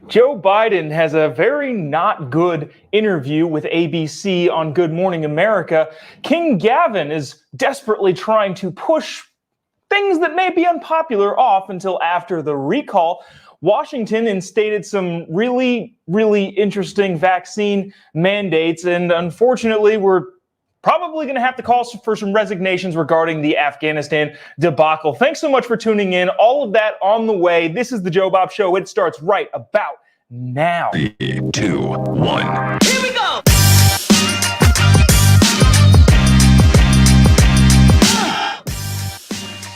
Joe Biden has a very not good interview with ABC on Good Morning America. King Gavin is desperately trying to push things that may be unpopular off until after the recall. Washington instated some really interesting vaccine mandates, and unfortunately, we're probably going to have to call for some resignations regarding the Afghanistan debacle. Thanks so much for tuning in. All of that on the way. This is the Jobob Show. It starts right about now. 3, 2, 1. Here we go!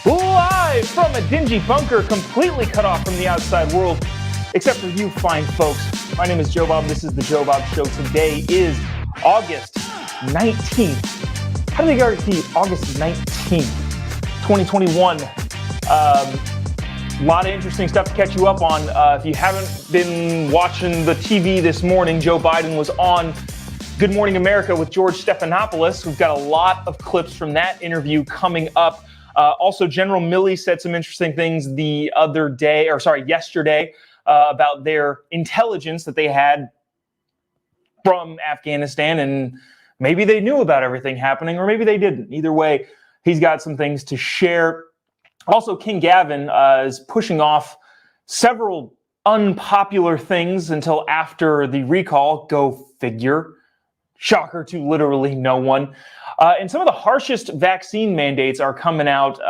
Live from a dingy bunker, completely cut off from the outside world, except for you fine folks. My name is Jobob. This is the Jobob Show. Today is August 19th. How did they guarantee August 19th, 2021? A lot of interesting stuff to catch you up on. If you haven't been watching the TV this morning, Joe Biden was on Good Morning America with George Stephanopoulos. We've got a lot of clips from that interview coming up. Also, General Milley said some interesting things yesterday, about their intelligence that they had from Afghanistan, and maybe they knew about everything happening, or maybe they didn't. Either way, he's got some things to share. Also, King Gavin is pushing off several unpopular things until after the recall. Go figure. Shocker to literally no one. And some of the harshest vaccine mandates are coming out.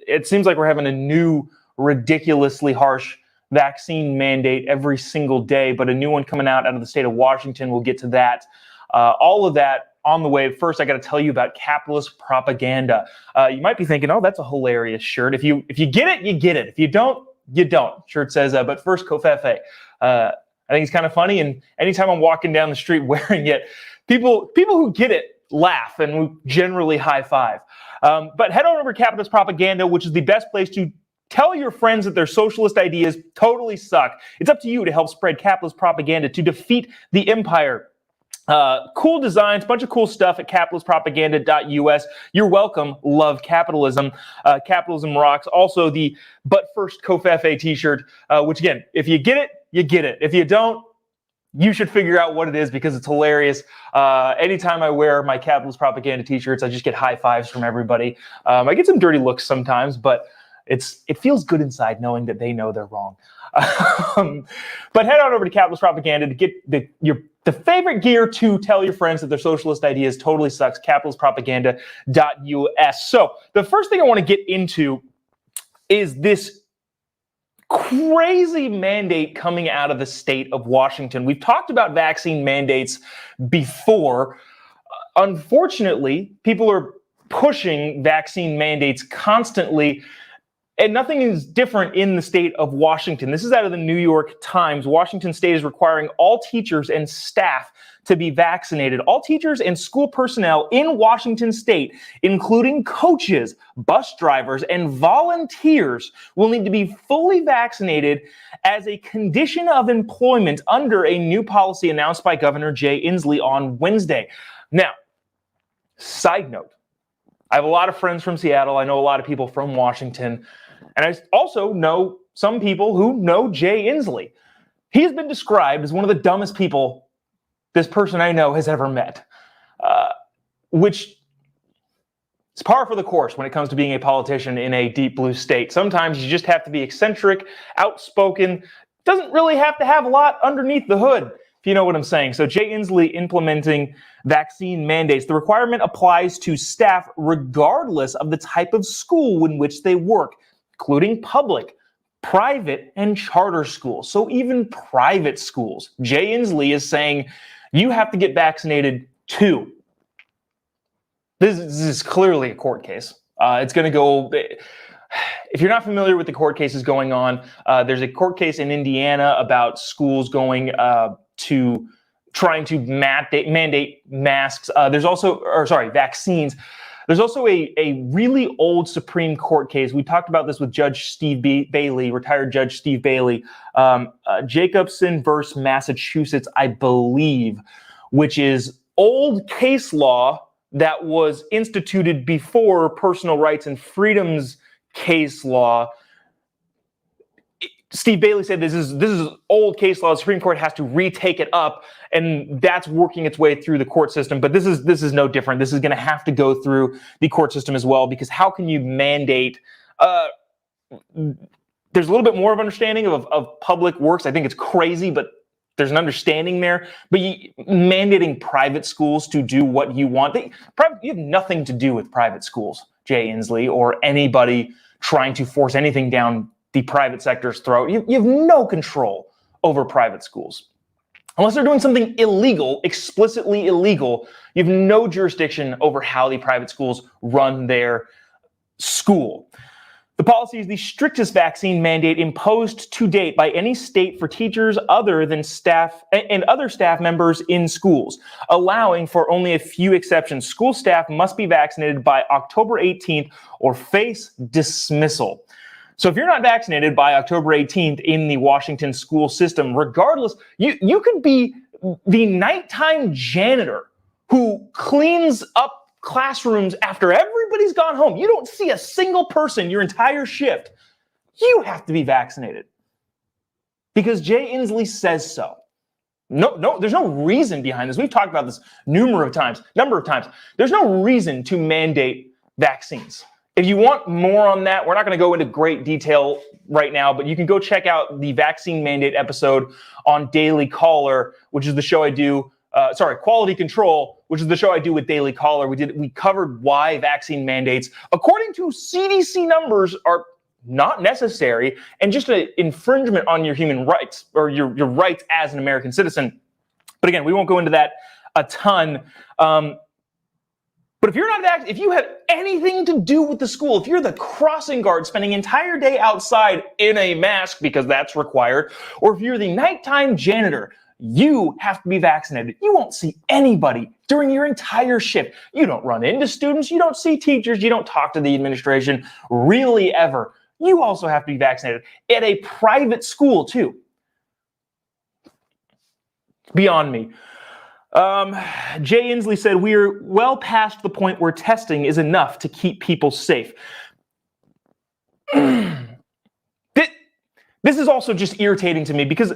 It seems like we're having a new, ridiculously harsh vaccine mandate every single day, but a new one coming out of the state of Washington. We'll get to that. All of that on the way. First, I got to tell you about capitalist propaganda. You might be thinking, oh, that's a hilarious shirt. If you get it, you get it. If you don't, you don't. Shirt says, but first, Kofefe. I think it's kind of funny, and anytime I'm walking down the street wearing it, people who get it laugh, and we generally high five. But head on over to capitalist propaganda, which is the best place to tell your friends that their socialist ideas totally suck. It's up to you to help spread capitalist propaganda to defeat the empire. Cool designs, bunch of cool stuff at capitalistpropaganda.us. You're welcome. Love capitalism. Capitalism rocks. Also, the But First Kofefe t-shirt, which again, if you get it, you get it. If you don't, you should figure out what it is, because it's hilarious. Anytime I wear my capitalist propaganda t-shirts, I just get high fives from everybody. I get some dirty looks sometimes, but it feels good inside knowing that they know they're wrong. But head on over to capitalist propaganda to get the favorite gear to tell your friends that their socialist ideas totally sucks. Capitalistpropaganda.us. So the first thing I want to get into is this crazy mandate coming out of the state of Washington. We've talked about vaccine mandates before. Unfortunately, people are pushing vaccine mandates constantly, and nothing is different in the state of Washington. This is out of the New York Times. Washington State is requiring all teachers and staff to be vaccinated. All teachers and school personnel in Washington State, including coaches, bus drivers, and volunteers, will need to be fully vaccinated as a condition of employment under a new policy announced by Governor Jay Inslee on Wednesday. Now, side note, I have a lot of friends from Seattle. I know a lot of people from Washington. And I also know some people who know Jay Inslee. He has been described as one of the dumbest people this person I know has ever met, which is par for the course when it comes to being a politician in a deep blue state. Sometimes you just have to be eccentric, outspoken, doesn't really have to have a lot underneath the hood, if you know what I'm saying. So Jay Inslee implementing vaccine mandates. The requirement applies to staff regardless of the type of school in which they work, including public, private, and charter schools. So even private schools. Jay Inslee is saying you have to get vaccinated too. This is clearly a court case. It's going to go. If you're not familiar with the court cases going on, there's a court case in Indiana about schools going to trying to mandate masks. Vaccines. There's also a really old Supreme Court case. We talked about this with Judge Steve Bailey, retired Judge Steve Bailey, Jacobson versus Massachusetts, I believe, which is old case law that was instituted before personal rights and freedoms case law. Steve Bailey said this is old case law. The Supreme Court has to retake it up, and that's working its way through the court system. But this is no different. This is going to have to go through the court system as well, because how can you mandate? There's a little bit more of understanding of public works. I think it's crazy, but there's an understanding there. But mandating private schools to do what you want, you have nothing to do with private schools, Jay Inslee, or anybody trying to force anything down the private sector's throat. You have no control over private schools. Unless they're doing something illegal, explicitly illegal, you have no jurisdiction over how the private schools run their school. The policy is the strictest vaccine mandate imposed to date by any state for teachers other than staff and other staff members in schools, allowing for only a few exceptions. School staff must be vaccinated by October 18th or face dismissal. So if you're not vaccinated by October 18th in the Washington school system, regardless, you could be the nighttime janitor who cleans up classrooms after everybody's gone home. You don't see a single person your entire shift. You have to be vaccinated because Jay Inslee says so. No, there's no reason behind this. We've talked about this number of times. There's no reason to mandate vaccines. If you want more on that, we're not going to go into great detail right now, but you can go check out the vaccine mandate episode on Daily Caller, which is the show I do. Quality Control, which is the show I do with Daily Caller. We covered why vaccine mandates, according to CDC numbers, are not necessary and just an infringement on your human rights or your rights as an American citizen. But again, we won't go into that a ton. But if you're not if you have anything to do with the school, if you're the crossing guard spending an entire day outside in a mask because that's required, or if you're the nighttime janitor, you have to be vaccinated. You won't see anybody during your entire shift. You don't run into students. You don't see teachers. You don't talk to the administration really ever. You also have to be vaccinated at a private school too. Beyond me. Jay Inslee said, we're well past the point where testing is enough to keep people safe. This is also just irritating to me because,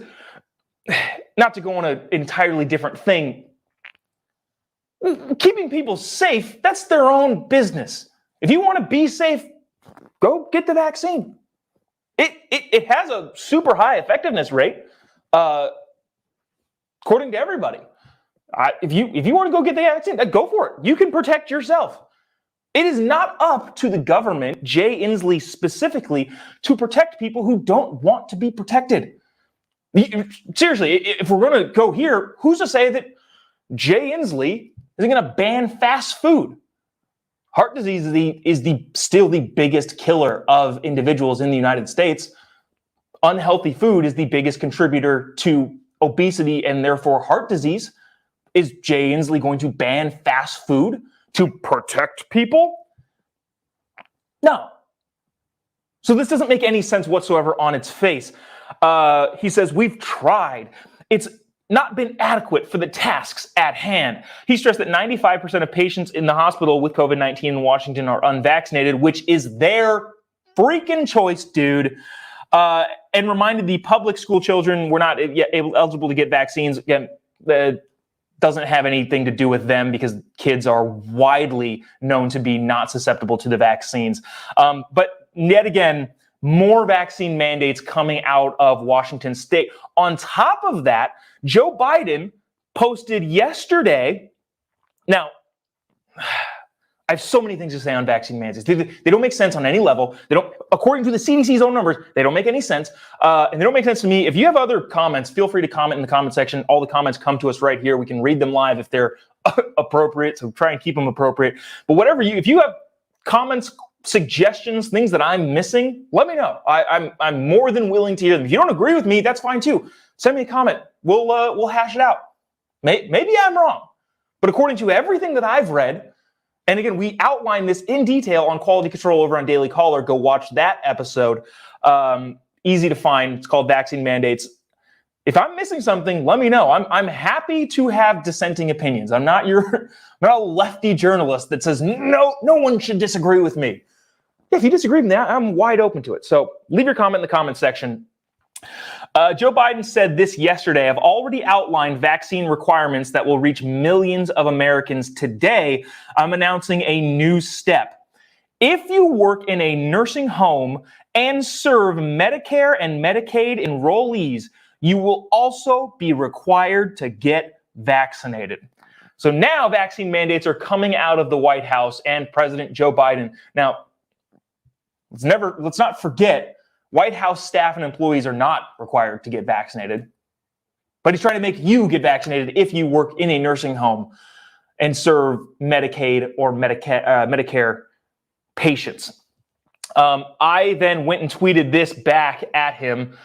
not to go on an entirely different thing, keeping people safe, that's their own business. If you want to be safe, go get the vaccine. It has a super high effectiveness rate, according to everybody. If you want to go get the vaccine, go for it. You can protect yourself. It is not up to the government, Jay Inslee specifically, to protect people who don't want to be protected. Seriously, if we're going to go here, who's to say that Jay Inslee isn't going to ban fast food? Heart disease is still the biggest killer of individuals in the United States. Unhealthy food is the biggest contributor to obesity and therefore heart disease. Is Jay Inslee going to ban fast food to protect people? No. So this doesn't make any sense whatsoever on its face. He says, we've tried. It's not been adequate for the tasks at hand. He stressed that 95% of patients in the hospital with COVID-19 in Washington are unvaccinated, which is their freaking choice, dude. And reminded the public school children were not yet eligible to get vaccines. Again, doesn't have anything to do with them because kids are widely known to be not susceptible to the vaccines. But yet again, more vaccine mandates coming out of Washington state. On top of that, Joe Biden posted yesterday. Now, I have so many things to say on vaccine mandates. They don't make sense on any level. They don't, according to the CDC's own numbers, they don't make any sense. And they don't make sense to me. If you have other comments, feel free to comment in the comment section. All the comments come to us right here. We can read them live if they're appropriate. So try and keep them appropriate. But if you have comments, suggestions, things that I'm missing, let me know. I'm more than willing to hear them. If you don't agree with me, that's fine too. Send me a comment. We'll hash it out. Maybe I'm wrong. But according to everything that I've read, and again, we outline this in detail on Quality Control over on Daily Caller. Go watch that episode. Easy to find. It's called Vaccine Mandates. If I'm missing something, let me know. I'm happy to have dissenting opinions. I'm not a lefty journalist that says no one should disagree with me. If you disagree with that, I'm wide open to it. So leave your comment in the comment section. Joe Biden said this yesterday. I've already outlined vaccine requirements that will reach millions of Americans today. I'm announcing a new step. If you work in a nursing home and serve Medicare and Medicaid enrollees, you will also be required to get vaccinated. So now vaccine mandates are coming out of the White House and President Joe Biden. Now, let's not forget, White House staff and employees are not required to get vaccinated, but he's trying to make you get vaccinated if you work in a nursing home and serve Medicaid or Medicare patients. I then went and tweeted this back at him.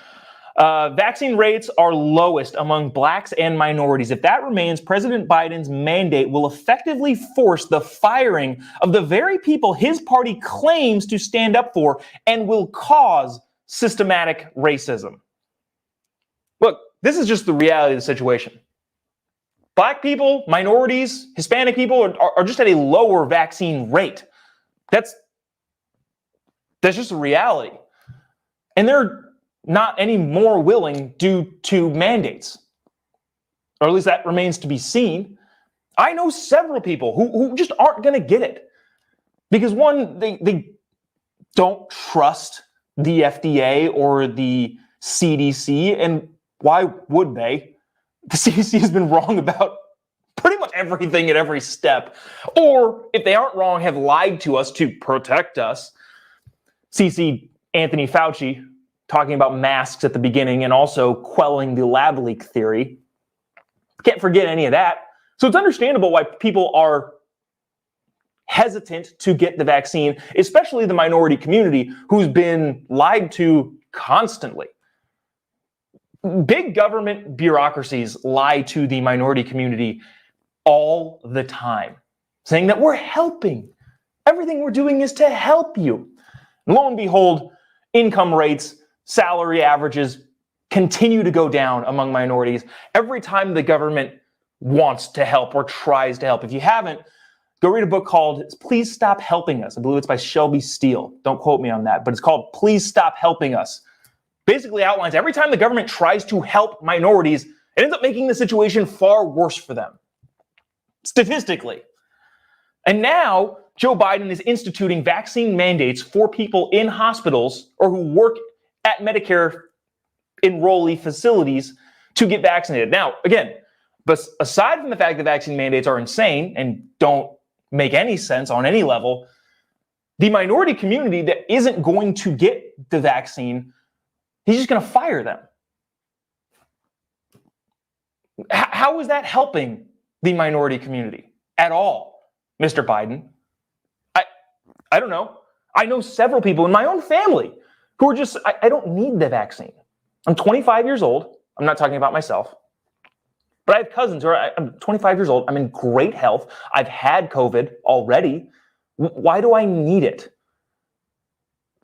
Vaccine rates are lowest among blacks and minorities. If that remains, President Biden's mandate will effectively force the firing of the very people his party claims to stand up for and will cause systematic racism. Look, this is just the reality of the situation. Black people, minorities, Hispanic people are just at a lower vaccine rate. That's just a reality. And they're not any more willing due to mandates. Or at least that remains to be seen. I know several people who just aren't going to get it. Because one, they don't trust the FDA or the CDC. And why would they? The CDC has been wrong about pretty much everything at every step. Or if they aren't wrong, have lied to us to protect us. CC Anthony Fauci talking about masks at the beginning and also quelling the lab leak theory. Can't forget any of that. So it's understandable why people are hesitant to get the vaccine, especially the minority community who's been lied to constantly. Big government bureaucracies lie to the minority community all the time, saying that we're helping. Everything we're doing is to help you. And lo and behold, income rates, salary averages continue to go down among minorities every time the government wants to help or tries to help. If you haven't, go read a book called Please Stop Helping Us. I believe it's by Shelby Steele. Don't quote me on that, but it's called Please Stop Helping Us. Basically outlines every time the government tries to help minorities, it ends up making the situation far worse for them, statistically. And now Joe Biden is instituting vaccine mandates for people in hospitals or who work at Medicare enrollee facilities to get vaccinated. Now, again, but aside from the fact that vaccine mandates are insane and don't make any sense on any level, the minority community that isn't going to get the vaccine, he's just going to fire them. How is that helping the minority community at all, Mr. Biden? I don't know. I know several people in my own family who are just, I don't need the vaccine. I'm 25 years old. I'm not talking about myself. But I have cousins who are, I'm 25 years old. I'm in great health. I've had COVID already. Why do I need it?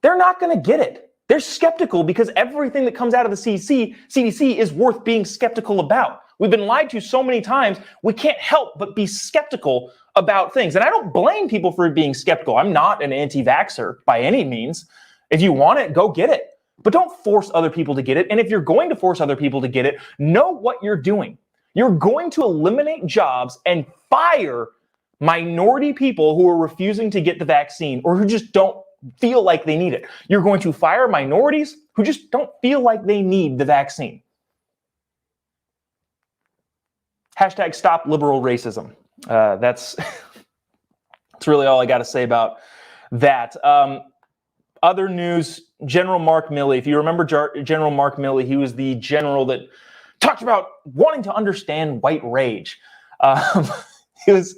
They're not going to get it. They're skeptical because everything that comes out of the CDC is worth being skeptical about. We've been lied to so many times, we can't help but be skeptical about things. And I don't blame people for being skeptical. I'm not an anti-vaxxer by any means. If you want it, go get it. But don't force other people to get it. And if you're going to force other people to get it, know what you're doing. You're going to eliminate jobs and fire minority people who are refusing to get the vaccine or who just don't feel like they need it. You're going to fire minorities who just don't feel like they need the vaccine. Hashtag stop liberal racism. That's really all I got to say about that. Other news, General Mark Milley. If you remember General Mark Milley, he was the general that talked about wanting to understand white rage. It's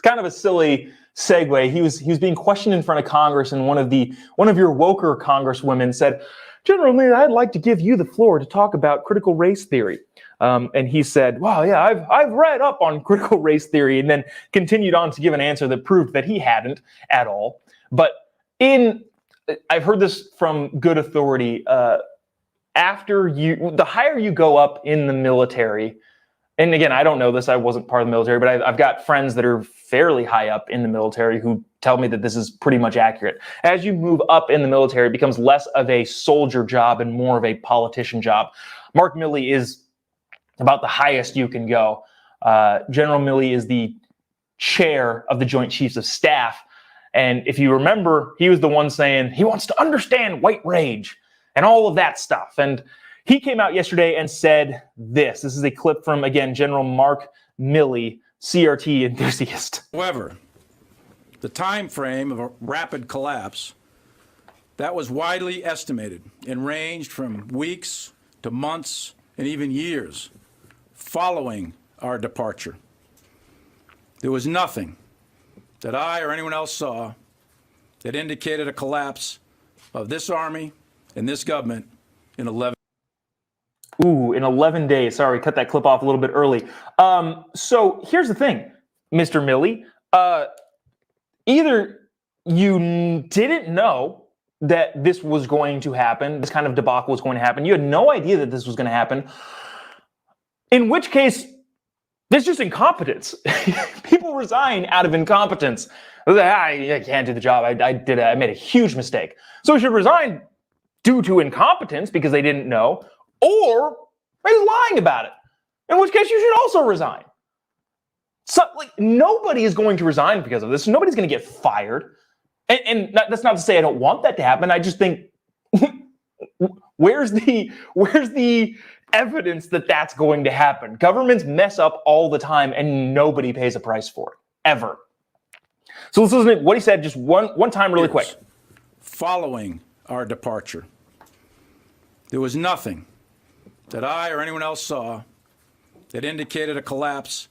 kind of a silly segue. He was being questioned in front of Congress, and one of your woker congresswomen said, "General Milley, I'd like to give you the floor to talk about critical race theory." And he said, "Wow, yeah, I've read up on critical race theory," and then continued on to give an answer that proved that he hadn't at all. But I've heard this from good authority. The higher you go up in the military, and again, I don't know this, I wasn't part of the military, but I've got friends that are fairly high up in the military who tell me that this is pretty much accurate. As you move up in the military, it becomes less of a soldier job and more of a politician job. Mark Milley is about the highest you can go. General Milley is the chair of the Joint Chiefs of Staff. And if you remember, he was the one saying he wants to understand white rage and all of that stuff. And he came out yesterday and said this. This is a clip from, again, General Mark Milley, CRT enthusiast. However, the time frame of a rapid collapse that was widely estimated and ranged from weeks to months and even years following our departure. There was nothing that I or anyone else saw that indicated a collapse of this army and this government in 11. Ooh, in 11 days. Sorry, cut that clip off a little bit early. So here's the thing, Mr. Milley. Either you didn't know that this was going to happen, this kind of debacle was going to happen. You had no idea that this was going to happen. In which case, there's just incompetence. People resign out of incompetence. I can't do the job. I made a huge mistake. So we should resign due to incompetence because they didn't know, or they're lying about it. In which case, you should also resign. So, nobody is going to resign because of this. Nobody's going to get fired. And that's not to say I don't want that to happen. I just think, where's the evidence that that's going to happen? Governments mess up all the time, and nobody pays a price for it, ever. So let's listen to what he said just one time really quick. Following our departure, there was nothing that I or anyone else saw that indicated a collapse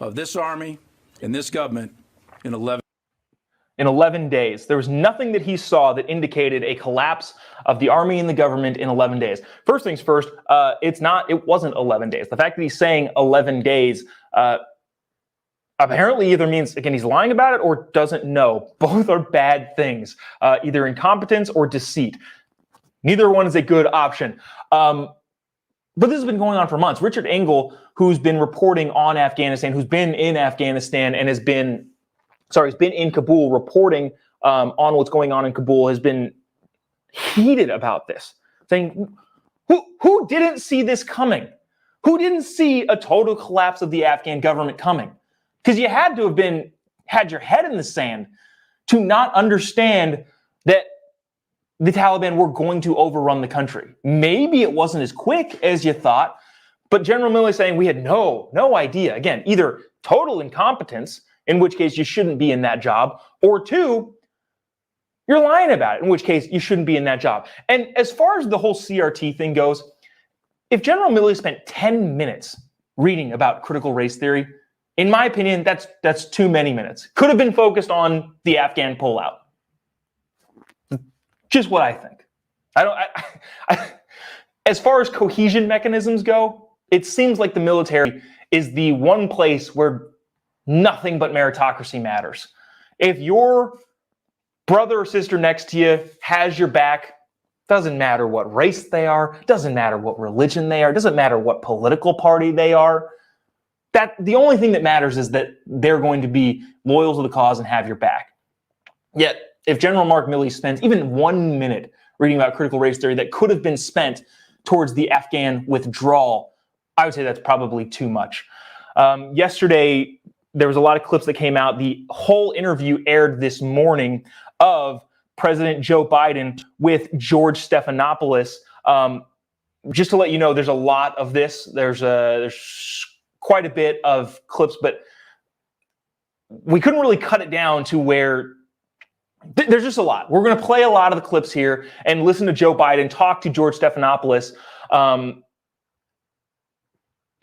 of this army and this government in 11 days. There was nothing that he saw that indicated a collapse of the army and the government in 11 days. First things first, it wasn't 11 days. The fact that he's saying 11 days apparently either means, again, he's lying about it or doesn't know. Both are bad things, either incompetence or deceit. Neither one is a good option. But this has been going on for months. Richard Engel, who's been reporting on Afghanistan, who's been in Afghanistan and has been in Kabul reporting on what's going on in Kabul, has been heated about this, saying, who didn't see this coming? Who didn't see a total collapse of the Afghan government coming? Because you had to have had your head in the sand to not understand that the Taliban were going to overrun the country. Maybe it wasn't as quick as you thought, but General Milley is saying we had no idea. Again, either total incompetence, in which case you shouldn't be in that job, or two, you're lying about it, in which case you shouldn't be in that job. And as far as the whole CRT thing goes, if General Milley spent 10 minutes reading about critical race theory, in my opinion, that's too many minutes. Could have been focused on the Afghan pullout. Just what I think. As far as cohesion mechanisms go, it seems like the military is the one place where nothing but meritocracy matters. If your brother or sister next to you has your back, doesn't matter what race they are, doesn't matter what religion they are, doesn't matter what political party they are. That the only thing that matters is that they're going to be loyal to the cause and have your back. Yet, if General Mark Milley spends even 1 minute reading about critical race theory that could have been spent towards the Afghan withdrawal, I would say that's probably too much. Yesterday, there was a lot of clips that came out. The whole interview aired this morning of President Joe Biden with George Stephanopoulos. Just to let you know, there's a lot of this. There's quite a bit of clips, but we couldn't really cut it down to where there's just a lot. We're going to play a lot of the clips here and listen to Joe Biden talk to George Stephanopoulos.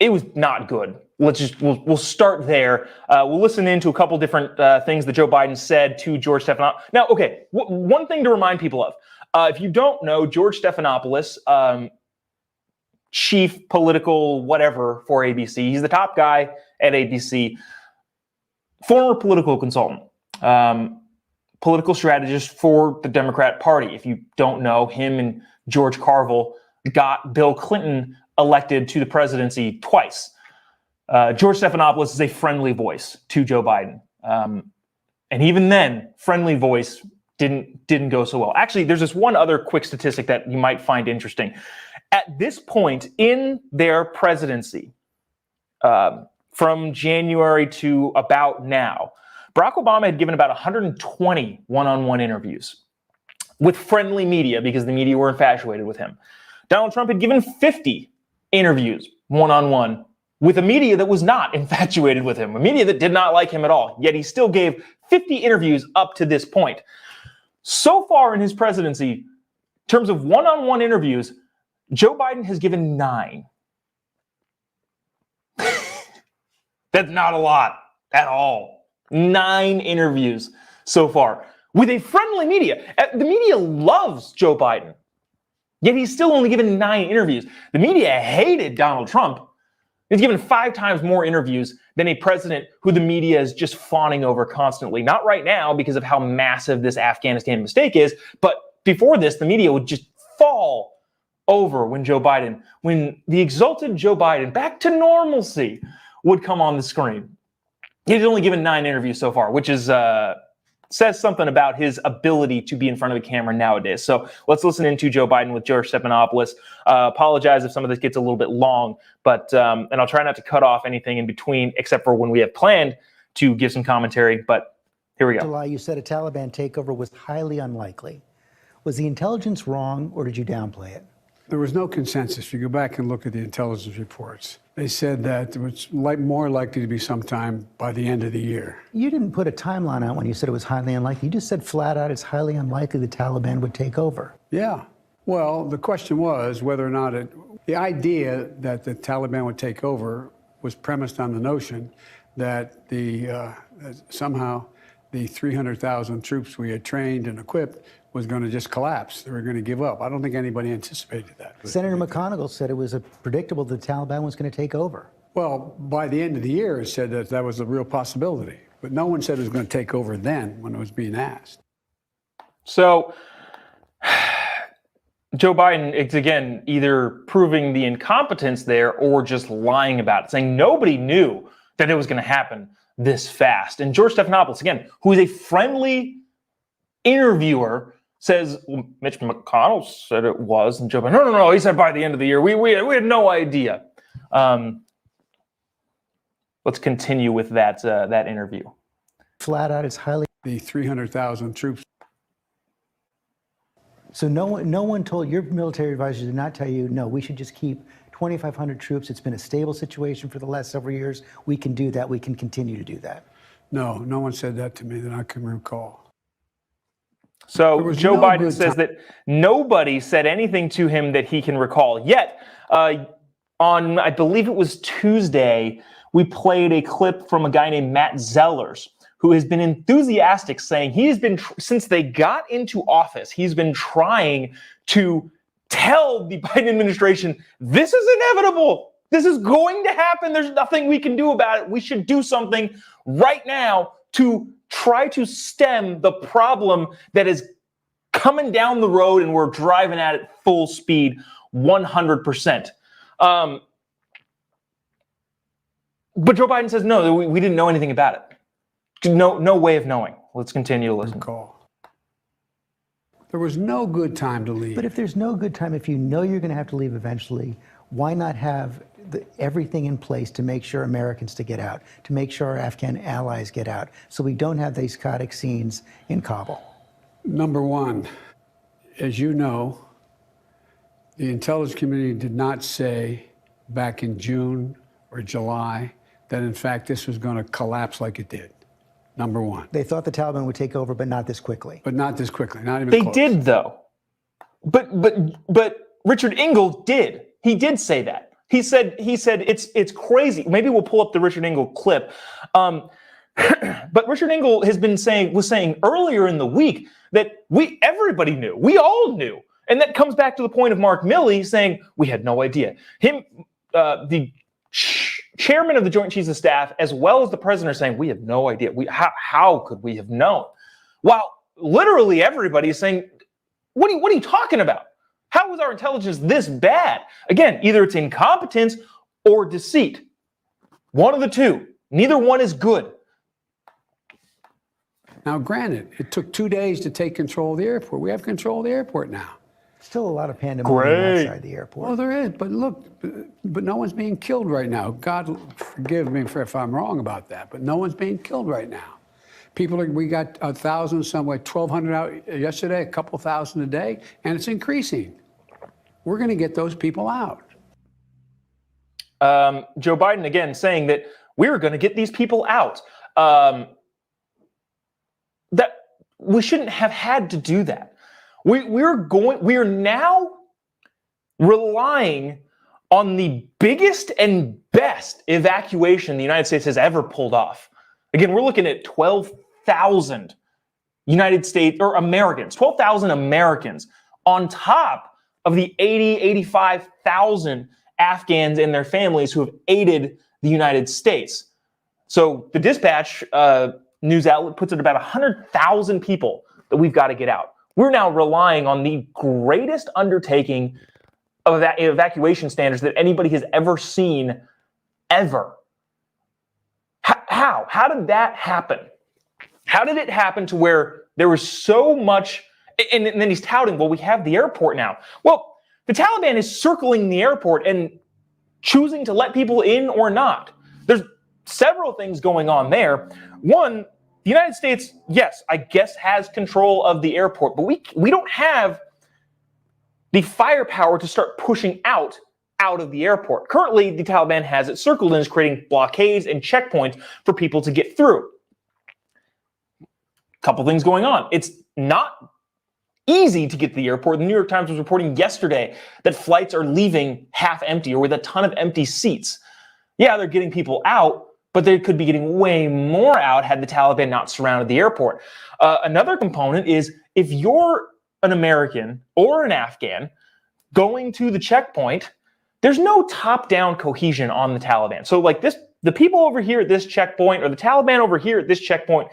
It was not good. We'll start there. We'll listen into a couple different things that Joe Biden said to George Stephanopoulos. Now, okay, one thing to remind people of. If you don't know, George Stephanopoulos, chief political whatever for ABC, he's the top guy at ABC, former political consultant, political strategist for the Democrat Party. If you don't know, him and George Carville got Bill Clinton elected to the presidency twice. George Stephanopoulos is a friendly voice to Joe Biden. And even then, friendly voice didn't go so well. Actually, there's this one other quick statistic that you might find interesting. At this point in their presidency, from January to about now, Barack Obama had given about 120 one-on-one interviews with friendly media because the media were infatuated with him. Donald Trump had given 50 interviews one-on-one with a media that was not infatuated with him, a media that did not like him at all. Yet he still gave 50 interviews up to this point. So far in his presidency, in terms of one-on-one interviews, Joe Biden has given 9. That's not a lot at all. 9 interviews so far with a friendly media. The media loves Joe Biden, yet he's still only given 9 interviews. The media hated Donald Trump. He's given 5 times more interviews than a president who the media is just fawning over constantly. Not right now because of how massive this Afghanistan mistake is, but before this, the media would just fall over when the exalted Joe Biden, back to normalcy, would come on the screen. He's only given 9 interviews so far, which is says something about his ability to be in front of the camera nowadays. So let's listen into Joe Biden with George Stephanopoulos. Apologize if some of this gets a little bit long, but and I'll try not to cut off anything in between, except for when we have planned to give some commentary. But here we go. July, you said a Taliban takeover was highly unlikely. Was the intelligence wrong, or did you downplay it? There was no consensus. If you go back and look at the intelligence reports, they said that it was more likely to be sometime by the end of the year. You didn't put a timeline out when you said it was highly unlikely. You just said flat out it's highly unlikely the Taliban would take over. Yeah. Well, the question was whether or not the idea that the Taliban would take over was premised on the notion that somehow the 300,000 troops we had trained and equipped was going to just collapse. They were going to give up. I don't think anybody anticipated that. Senator McConnell said it was predictable the Taliban was going to take over. Well, by the end of the year, it said that that was a real possibility. But no one said it was going to take over then when it was being asked. So Joe Biden, it's again either proving the incompetence there or just lying about it, saying nobody knew that it was going to happen this fast. And George Stephanopoulos, again, who is a friendly interviewer, says, well, Mitch McConnell said it was, and Joe Biden, no, he said by the end of the year. We had no idea. Let's continue with that interview. Flat out, it's highly. The 300,000 troops. So no one told your military advisors did not tell you, no, we should just keep 2,500 troops. It's been a stable situation for the last several years. We can do that. We can continue to do that. No one said that to me that I can recall. So Joe Biden says that nobody said anything to him that he can recall. Yet, on, I believe it was Tuesday, we played a clip from a guy named Matt Zellers, who has been enthusiastic, saying he's been, since they got into office, he's been trying to tell the Biden administration, this is inevitable. This is going to happen. There's nothing we can do about it. We should do something right now to try to stem the problem that is coming down the road, and we're driving at it full speed, 100%. But Joe Biden says, no, we didn't know anything about it. No way of knowing. Let's continue to listen. There was no good time to leave. But if there's no good time, if you know you're going to have to leave eventually, why not have everything in place to make sure Americans to get out, to make sure our Afghan allies get out, so we don't have these chaotic scenes in Kabul? Number one, as you know, the intelligence community did not say back in June or July that, in fact, this was going to collapse like it did. Number one. They thought the Taliban would take over, but not this quickly. But not this quickly, not even They close. did, though. But Richard Engel did. He did say that. He said it's crazy. Maybe we'll pull up the Richard Engel clip. But Richard Engel was saying earlier in the week that everybody knew. We all knew. And that comes back to the point of Mark Milley saying we had no idea. The chairman of the Joint Chiefs of Staff, as well as the president, are saying we have no idea. How could we have known? While literally everybody is saying, what are you talking about? How was our intelligence this bad? Again, either it's incompetence or deceit. One of the two. Neither one is good. Now, granted, it took 2 days to take control of the airport. We have control of the airport now. Still a lot of pandemonium outside the airport. Well, there is, but look, but no one's being killed right now. God forgive me if I'm wrong about that, but no one's being killed right now. We got 1,000, some like 1,200 out yesterday, a couple thousand a day, and it's increasing. We're going to get those people out. Joe Biden, again, saying that we're going to get these people out. That we shouldn't have had to do that. We are now relying on the biggest and best evacuation the United States has ever pulled off. Again, we're looking at 12,000 United States or Americans, 12,000 Americans on top of the 85,000 Afghans and their families who have aided the United States. So the Dispatch news outlet puts it about 100,000 people that we've got to get out. We're now relying on the greatest undertaking of evacuation standards that anybody has ever seen, ever. How? How did that happen? How did it happen to where there was so much, and then he's touting, well, we have the airport now. Well, the Taliban is circling the airport and choosing to let people in or not. There's several things going on there. One, the United States, yes, I guess has control of the airport, but we don't have the firepower to start pushing out of the airport. Currently, the Taliban has it circled and is creating blockades and checkpoints for people to get through. Couple things going on. It's not easy to get to the airport. The New York Times was reporting yesterday that flights are leaving half empty or with a ton of empty seats. Yeah, they're getting people out, but they could be getting way more out had the Taliban not surrounded the airport. Another component is if you're an American or an Afghan going to the checkpoint, there's no top-down cohesion on the Taliban. So like this, the people over here at this checkpoint or the Taliban over here at this checkpoint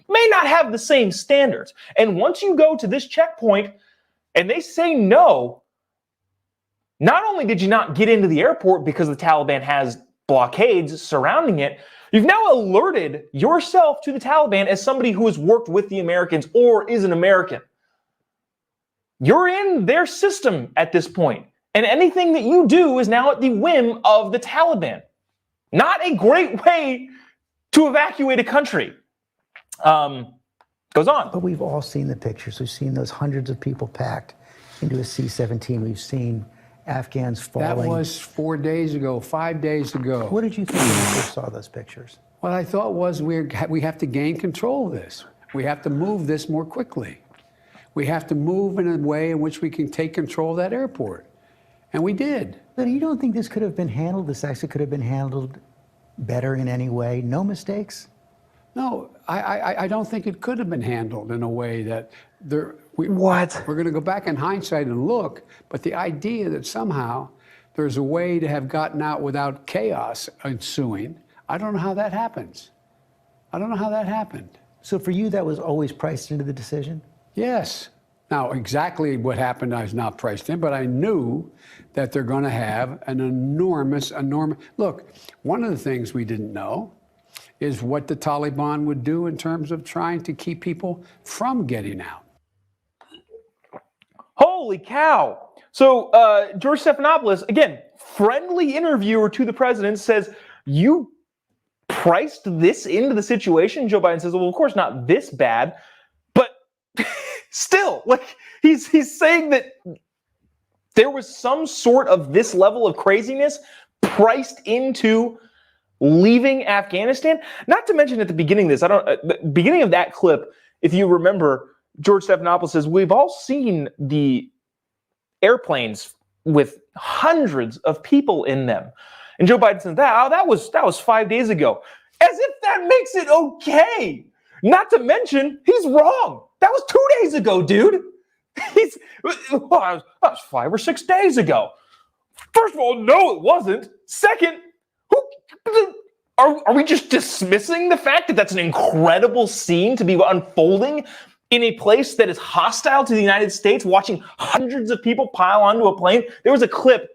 may not have the same standards. And once you go to this checkpoint and they say no, not only did you not get into the airport because the Taliban has blockades surrounding it, you've now alerted yourself to the Taliban as somebody who has worked with the Americans or is an American. You're in their system at this point, and anything that you do is now at the whim of the Taliban. Not a great way to evacuate a country. Goes on. But we've all seen the pictures. We've seen those hundreds of people packed into a C-17. We've seen Afghans falling. That was 4 days ago, 5 days ago. What did you think when you first saw those pictures? What I thought was we have to gain control of this. We have to move this more quickly. We have to move in a way in which we can take control of that airport. And we did. But you don't think this could have been handled, this actually could have been handled better in any way? No mistakes? No, I don't think it could have been handled in a way that we're going to go back in hindsight and look, but the idea that somehow there's a way to have gotten out without chaos ensuing, I don't know how that happens. I don't know how that happened. So for you, that was always priced into the decision? Yes. Now, exactly what happened I was not priced in, but I knew that they're going to have an enormous. Look, one of the things we didn't know is what the Taliban would do in terms of trying to keep people from getting out. Holy cow. So George Stephanopoulos, again, friendly interviewer to the president, says, you priced this into the situation? Joe Biden says, well, of course not this bad, but still, like he's saying that there was some sort of this level of craziness priced into leaving Afghanistan. Not to mention at the beginning of this, the beginning of that clip, if you remember, George Stephanopoulos says, we've all seen the airplanes with hundreds of people in them. And Joe Biden said, that was 5 days ago. As if that makes it okay. Not to mention, he's wrong. That was 2 days ago, dude. That was 5 or 6 days ago. First of all, no, it wasn't. Second, are we just dismissing the fact that that's an incredible scene to be unfolding in a place that is hostile to the United States, watching hundreds of people pile onto a plane? There was a clip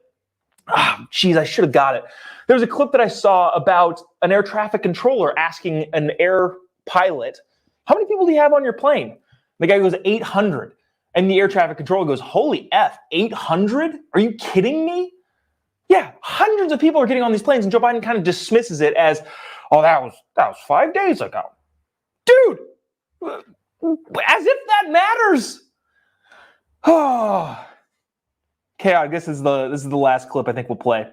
Geez, I should have got it. There was a clip that I saw about an air traffic controller asking an air pilot, how many people do you have on your plane? The guy goes, 800. And the air traffic controller goes, holy F, 800? Are you kidding me? Yeah, hundreds of people are getting on these planes, and Joe Biden kind of dismisses it as, oh, that was 5 days ago. Dude, as if that matters. Oh. Okay, I guess this is the last clip I think we'll play.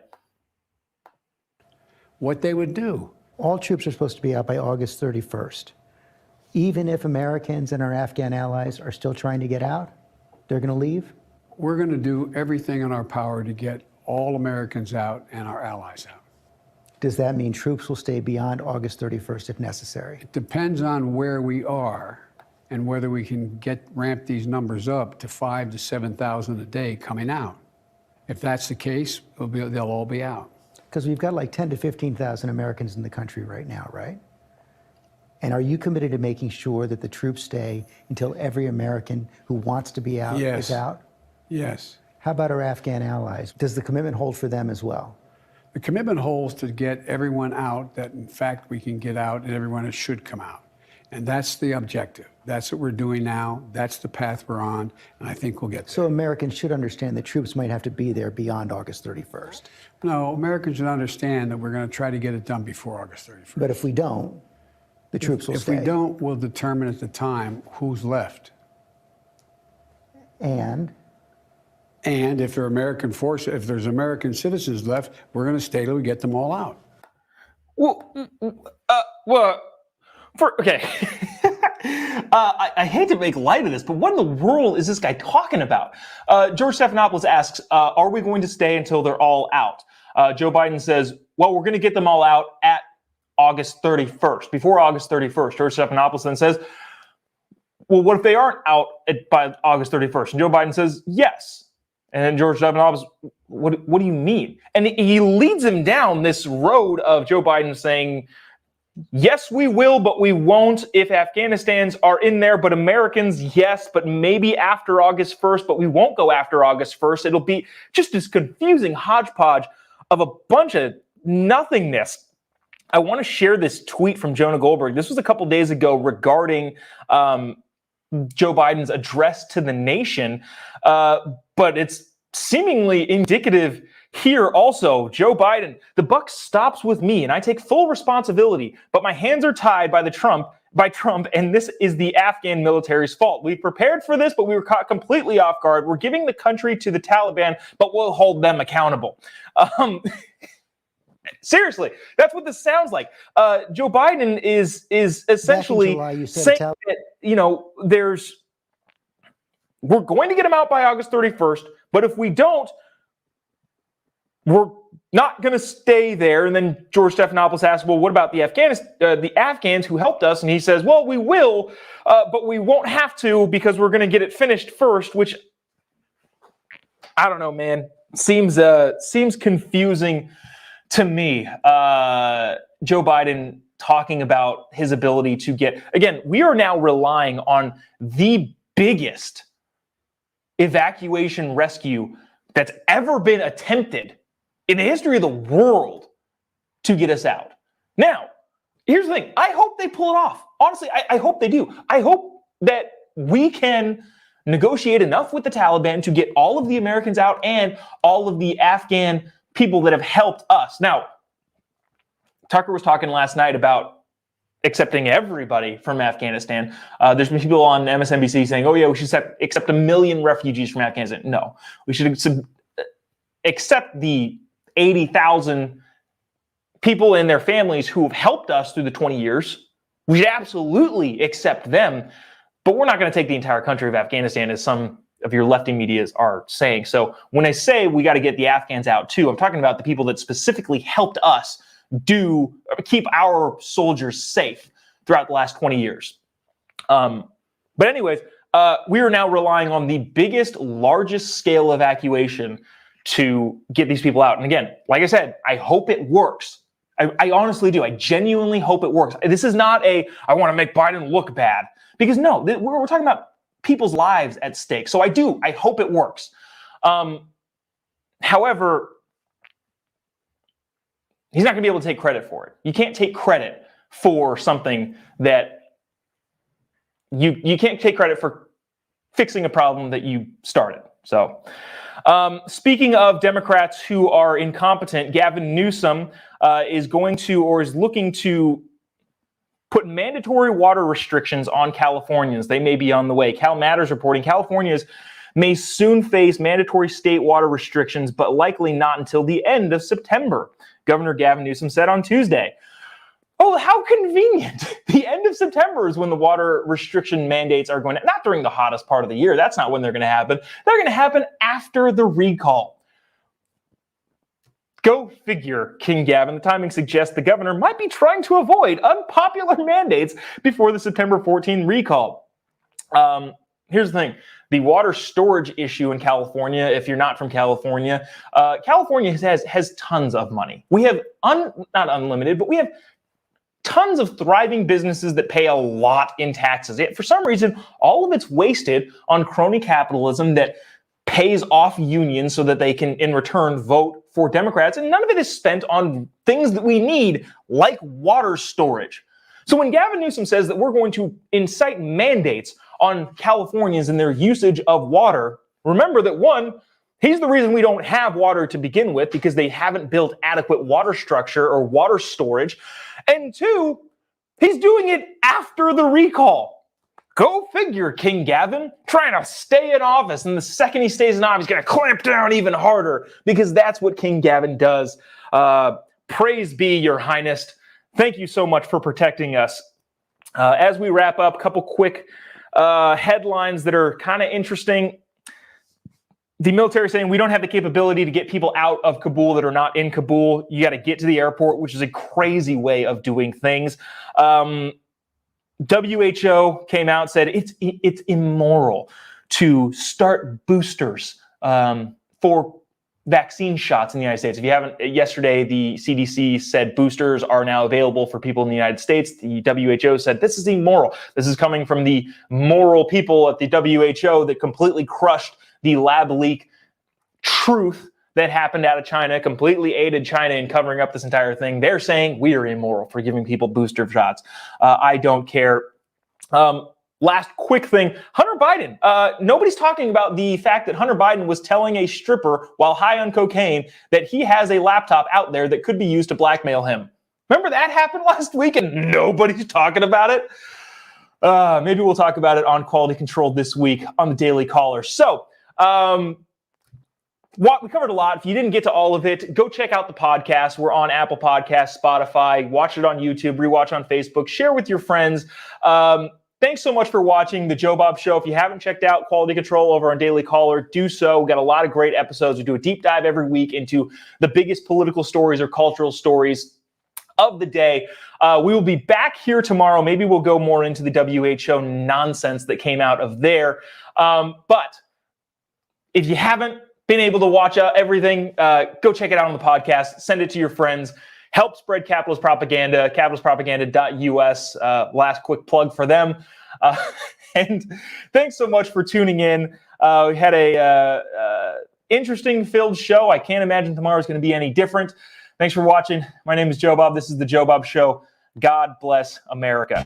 What they would do. All troops are supposed to be out by August 31st. Even if Americans and our Afghan allies are still trying to get out, they're going to leave? We're going to do everything in our power to get all Americans out and our allies out. Does that mean troops will stay beyond August 31st if necessary? It depends on where we are and whether we can ramp these numbers up to 5,000 to 7,000 a day coming out. If that's the case, they'll all be out. Because we've got like 10 to 15,000 Americans in the country right now, right? And are you committed to making sure that the troops stay until every American who wants to be out is out? Yes. How about our Afghan allies? Does the commitment hold for them as well? The commitment holds to get everyone out that, in fact, we can get out and everyone should come out. And that's the objective. That's what we're doing now. That's the path we're on, and I think we'll get there. So Americans should understand that troops might have to be there beyond August 31st. No, Americans should understand that we're going to try to get it done before August 31st. But if we don't, the troops will stay. If we don't, we'll determine at the time who's left. And if there are American forces, if there's American citizens left, we're going to stay till we get them all out. Okay. I hate to make light of this, but what in the world is this guy talking about? George Stephanopoulos asks, are we going to stay until they're all out? Joe Biden says, well, we're going to get them all out at August 31st, before August 31st. George Stephanopoulos then says, well, what if they aren't out by August 31st? And Joe Biden says, yes. And then George Stephanopoulos, what do you mean? And he leads him down this road of Joe Biden saying, yes, we will, but we won't if Afghanistans are in there. But Americans, yes, but maybe after August 1st, but we won't go after August 1st. It'll be just this confusing hodgepodge of a bunch of nothingness. I want to share this tweet from Jonah Goldberg. This was a couple days ago regarding Joe Biden's address to the nation, but it's seemingly indicative here also. Joe Biden, the buck stops with me and I take full responsibility, but my hands are tied by Trump, and this is the Afghan military's fault. We prepared for this, but we were caught completely off guard. We're giving the country to the Taliban, but we'll hold them accountable. Seriously, that's what this sounds like. Joe Biden is essentially saying that, we're going to get them out by August 31st, but if we don't, we're not going to stay there. And then George Stephanopoulos asks, well, what about the Afghans who helped us? And he says, well, we will, but we won't have to because we're going to get it finished first, which I don't know, man, seems confusing to me. Joe Biden talking about his ability to get, again, we are now relying on the biggest evacuation rescue that's ever been attempted in the history of the world to get us out. Now, here's the thing. I hope they pull it off. Honestly, I hope they do. I hope that we can negotiate enough with the Taliban to get all of the Americans out and all of the Afghan people that have helped us. Now, Tucker was talking last night about accepting everybody from Afghanistan. There's been people on MSNBC saying, oh, yeah, we should accept 1 million refugees from Afghanistan. No, we should accept the 80,000 people and their families who have helped us through the 20 years. We should absolutely accept them, but we're not going to take the entire country of Afghanistan, as some of your lefty medias are saying. So when I say we got to get the Afghans out too, I'm talking about the people that specifically helped us keep our soldiers safe throughout the last 20 years. But anyways, we are now relying on the largest scale evacuation to get these people out. And again, like I said, I hope it works. I honestly do. I genuinely hope it works. This is not I want to make Biden look bad, because no, we're talking about people's lives at stake. So I hope it works. However, he's not going to be able to take credit for it. You can't take credit for something that you can't take credit for fixing a problem that you started. So, speaking of Democrats who are incompetent, Gavin Newsom is looking to put mandatory water restrictions on Californians. They may be on the way. Cal Matters reporting Californians may soon face mandatory state water restrictions, but likely not until the end of September, Governor Gavin Newsom said on Tuesday. Oh, how convenient. The end of September is when the water restriction mandates are going to, not during the hottest part of the year. That's not when they're going to happen. They're going to happen after the recall. Go figure, King Gavin. The timing suggests the governor might be trying to avoid unpopular mandates before the September 14 recall. Here's the thing. The water storage issue in California, if you're not from California, California has tons of money. We have, not unlimited, but we have tons of thriving businesses that pay a lot in taxes. Yet for some reason, all of it's wasted on crony capitalism that pays off unions so that they can, in return, vote for Democrats. And none of it is spent on things that we need, like water storage. So when Gavin Newsom says that we're going to incite mandates on Californians and their usage of water, remember that one, he's the reason we don't have water to begin with, because they haven't built adequate water structure or water storage. And two, he's doing it after the recall. Go figure, King Gavin, trying to stay in office. And the second he stays in office, he's going to clamp down even harder, because that's what King Gavin does. Praise be, Your Highness. Thank you so much for protecting us. As we wrap up, a couple quick headlines that are kind of interesting. The military saying we don't have the capability to get people out of Kabul that are not in Kabul. You got to get to the airport, which is a crazy way of doing things. WHO came out and said it's immoral to start boosters for vaccine shots in the United States. If you haven't, yesterday the CDC said boosters are now available for people in the United States. The WHO said this is immoral. This is coming from the moral people at the WHO that completely crushed the lab leak truth that happened out of China, completely aided China in covering up this entire thing. They're saying we are immoral for giving people booster shots. I don't care. Last quick thing, Hunter Biden. Nobody's talking about the fact that Hunter Biden was telling a stripper while high on cocaine that he has a laptop out there that could be used to blackmail him. Remember that happened last week and nobody's talking about it? Maybe we'll talk about it on Quality Control this week on the Daily Caller. So, we covered a lot. If you didn't get to all of it, go check out the podcast. We're on Apple Podcasts, Spotify. Watch it on YouTube, rewatch on Facebook, share with your friends. Thanks so much for watching the Jobob Show. If you haven't checked out Quality Control over on Daily Caller, do so. We've got a lot of great episodes. We do a deep dive every week into the biggest political stories or cultural stories of the day. We will be back here tomorrow. Maybe we'll go more into the WHO nonsense that came out of there. But if you haven't been able to watch everything, go check it out on the podcast. Send it to your friends. Help spread capitalist propaganda, capitalistpropaganda.us. Last quick plug for them. And thanks so much for tuning in. We had a interesting filled show. I can't imagine tomorrow's going to be any different. Thanks for watching. My name is Jobob. This is the Jobob Show. God bless America.